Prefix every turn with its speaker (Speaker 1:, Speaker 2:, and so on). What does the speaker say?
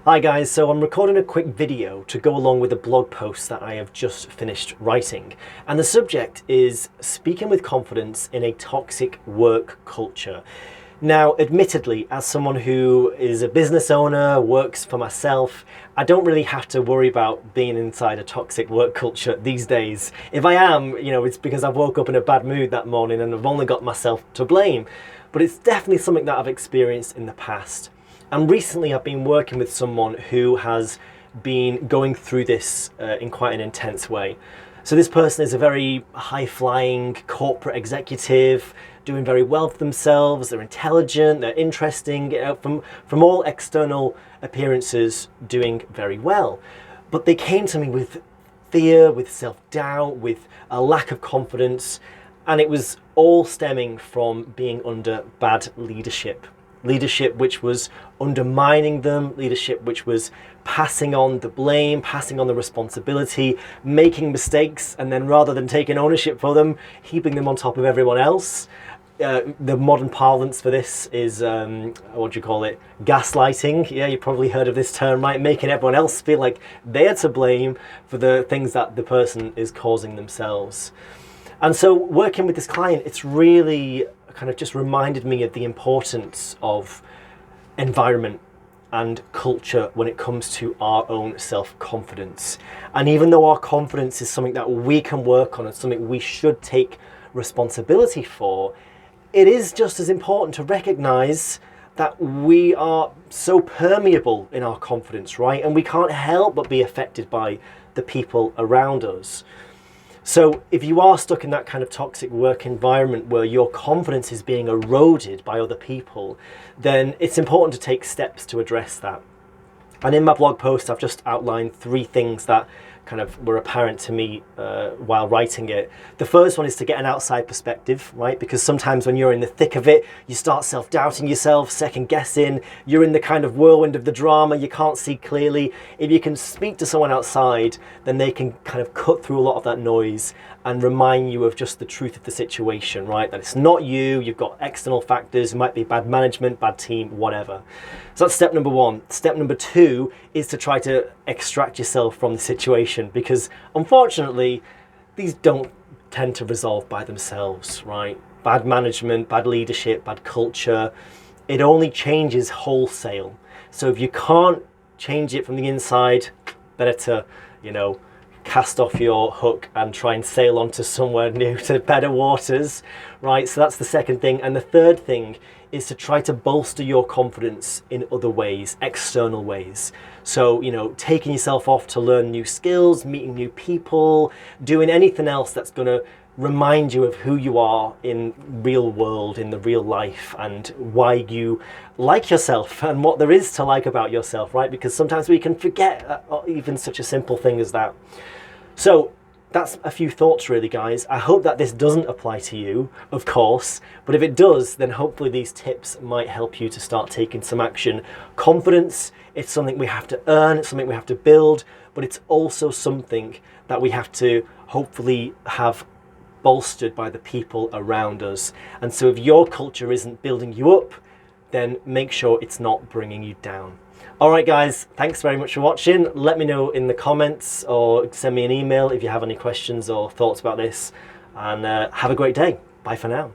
Speaker 1: Hi guys, so I'm recording a quick video to go along with a blog post that I have just finished writing. And the subject is speaking with confidence in a toxic work culture. Now, admittedly, as someone who is a business owner, works for myself, I don't really have to worry about being inside a toxic work culture these days. If I am, it's because I've woke up in a bad mood that morning and I've only got myself to blame. But it's definitely something that I've experienced in the past. And recently I've been working with someone who has been going through this in quite an intense way. So this person is a very high-flying corporate executive, doing very well for themselves, they're intelligent, they're interesting, from all external appearances doing very well. But they came to me with fear, with self-doubt, with a lack of confidence, and it was all stemming from being under bad leadership. Leadership which was undermining them, leadership which was passing on the blame, passing on the responsibility, making mistakes, and then rather than taking ownership for them, heaping them on top of everyone else. The modern parlance for this is, what do you call it? Gaslighting. Yeah, you've probably heard of this term, right? Making everyone else feel like they're to blame for the things that the person is causing themselves. And so working with this client, it's really kind of just reminded me of the importance of environment and culture when it comes to our own self-confidence. And even though our confidence is something that we can work on and something we should take responsibility for, it is just as important to recognize that we are so permeable in our confidence, right? And we can't help but be affected by the people around us. So if you are stuck in that kind of toxic work environment where your confidence is being eroded by other people, then it's important to take steps to address that. And in my blog post, I've just outlined 3 things that kind of were apparent to me while writing it. The first one is to get an outside perspective, right? Because sometimes when you're in the thick of it, you start self-doubting yourself, second-guessing, you're in the kind of whirlwind of the drama, you can't see clearly. If you can speak to someone outside, then they can kind of cut through a lot of that noise and remind you of just the truth of the situation, right? That it's not you, you've got external factors, it might be bad management, bad team, whatever. So that's step number 1. Step number 2 is to try to extract yourself from the situation, because unfortunately, these don't tend to resolve by themselves, right? Bad management, bad leadership, bad culture, it only changes wholesale. So if you can't change it from the inside, better to, cast off your hook and try and sail on to somewhere new, to better waters, right? So that's the second thing. And the third thing is to try to bolster your confidence in other ways, external ways. So, taking yourself off to learn new skills, meeting new people, doing anything else that's going to remind you of who you are in real world, in the real life, and why you like yourself and what there is to like about yourself, right? Because sometimes we can forget even such a simple thing as that. So that's a few thoughts really, guys. I hope that this doesn't apply to you, of course, but if it does, then hopefully these tips might help you to start taking some action. Confidence, it's something we have to earn, it's something we have to build, but it's also something that we have to hopefully have bolstered by the people around us. And so if your culture isn't building you up, then make sure it's not bringing you down. All right, guys, thanks very much for watching. Let me know in the comments or send me an email if you have any questions or thoughts about this. And have a great day. Bye for now.